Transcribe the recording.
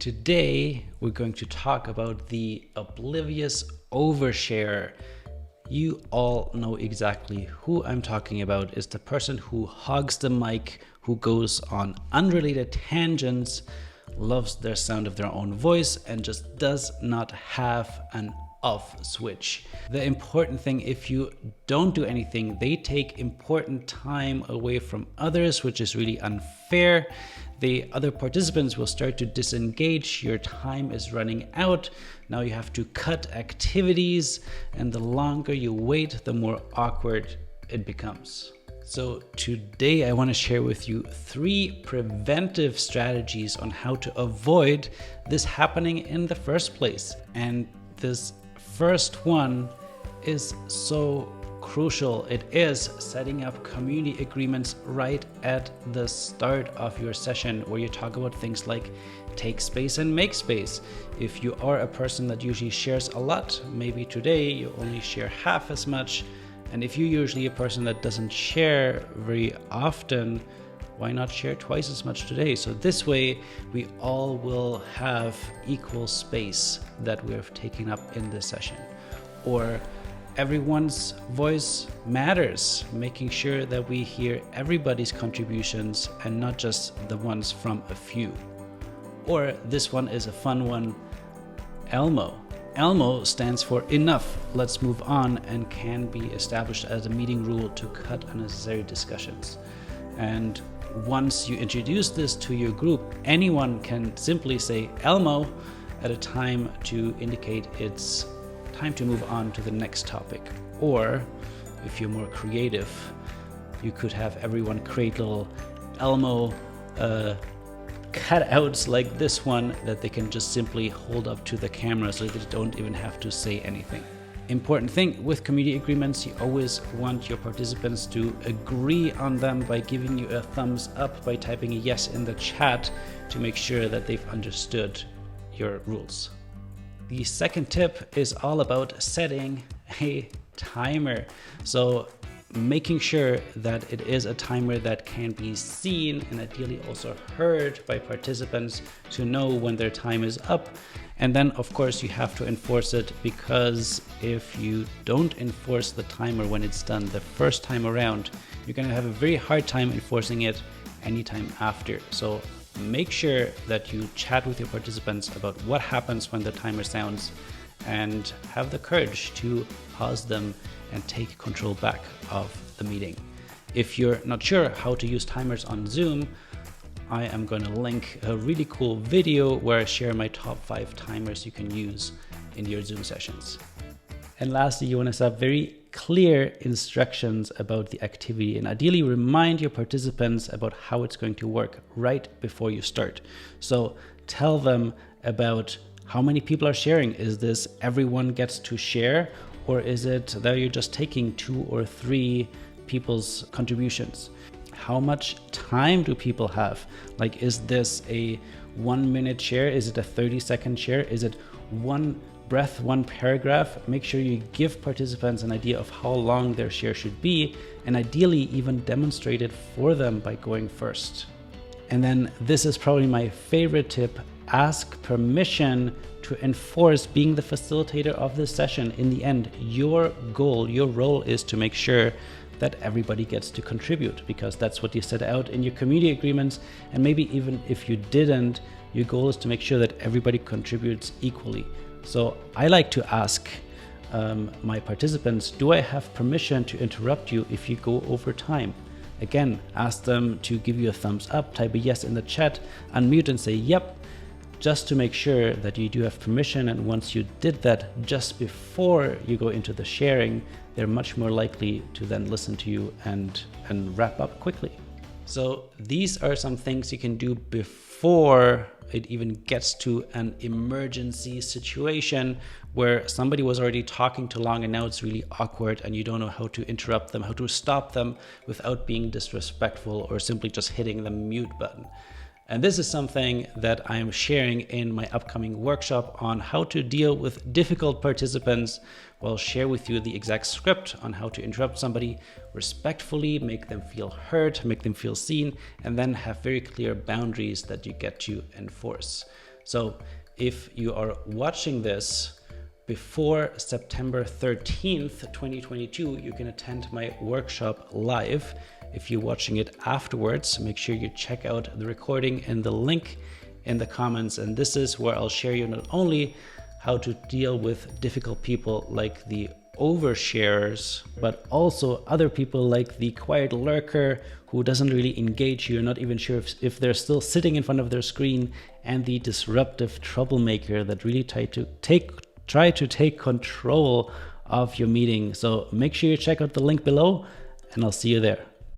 Today, we're going to talk about the oblivious overshare. You all know exactly who I'm talking about. Is the person who hogs the mic, who goes on unrelated tangents, loves their sound of their own voice, and just does not have an off switch. The important thing, if you don't do anything, they take important time away from others, which is really unfair. The other participants will start to disengage. Your time is running out. Now you have to cut activities, and the longer you wait, the more awkward it becomes. So today I want to share with you 3 preventive strategies on how to avoid this happening in the first place. And this first one is so crucial. It is setting up community agreements right at the start of your session, where you talk about things like take space and make space. If you are a person that usually shares a lot, maybe today you only share half as much. And if you're usually a person that doesn't share very often, why not share twice as much today? So this way we all will have equal space that we have taken up in this session. Or everyone's voice matters, making sure that we hear everybody's contributions and not just the ones from a few. Or this one is a fun one, ELMO. ELMO stands for enough, let's move on, and can be established as a meeting rule to cut unnecessary discussions. And once you introduce this to your group, anyone can simply say ELMO at a time to indicate it's time to move on to the next topic. Or if you're more creative, you could have everyone create little ELMO cutouts like this one that they can just simply hold up to the camera so they don't even have to say anything. Important thing with community agreements, you always want your participants to agree on them by giving you a thumbs up, by typing a yes in the chat to make sure that they've understood your rules. The second tip is all about setting a timer. So making sure that it is a timer that can be seen and ideally also heard by participants to know when their time is up. And then of course you have to enforce it, because if you don't enforce the timer when it's done the first time around, you're going to have a very hard time enforcing it anytime after. So make sure that you chat with your participants about what happens when the timer sounds, and have the courage to pause them and take control back of the meeting. If you're not sure how to use timers on Zoom, I am going to link a really cool video where I share my top 5 timers you can use in your Zoom sessions. And lastly, you want to set very clear instructions about the activity, and ideally remind your participants about how it's going to work right before you start. So tell them about how many people are sharing. Is this everyone gets to share, or is it that you're just taking 2 or 3 people's contributions? How much time do people have? Like, is this a 1-minute share? Is it a 30-second share? Is it one breath, one paragraph? Make sure you give participants an idea of how long their share should be, and ideally even demonstrate it for them by going first. And then this is probably my favorite tip: ask permission to enforce being the facilitator of this session. In the end, your goal, your role is to make sure that everybody gets to contribute, because that's what you set out in your community agreements. And maybe even if you didn't, your goal is to make sure that everybody contributes equally. So I like to ask my participants, do I have permission to interrupt you if you go over time? Again, ask them to give you a thumbs up, type a yes in the chat, unmute and say yep, just to make sure that you do have permission. And once you did that just before you go into the sharing, they're much more likely to then listen to you and wrap up quickly. So these are some things you can do before it even gets to an emergency situation where somebody was already talking too long and now it's really awkward and you don't know how to interrupt them, how to stop them without being disrespectful or simply just hitting the mute button. And this is something that I am sharing in my upcoming workshop on how to deal with difficult participants. I'll share with you the exact script on how to interrupt somebody respectfully, make them feel heard, make them feel seen, and then have very clear boundaries that you get to enforce. So if you are watching this before September 13th, 2022, you can attend my workshop live. If you're watching it afterwards, make sure you check out the recording and the link in the comments. And this is where I'll share you not only how to deal with difficult people like the oversharers, but also other people like the quiet lurker who doesn't really engage. You're not even sure if they're still sitting in front of their screen, and the disruptive troublemaker that really try to take control of your meeting. So make sure you check out the link below, and I'll see you there.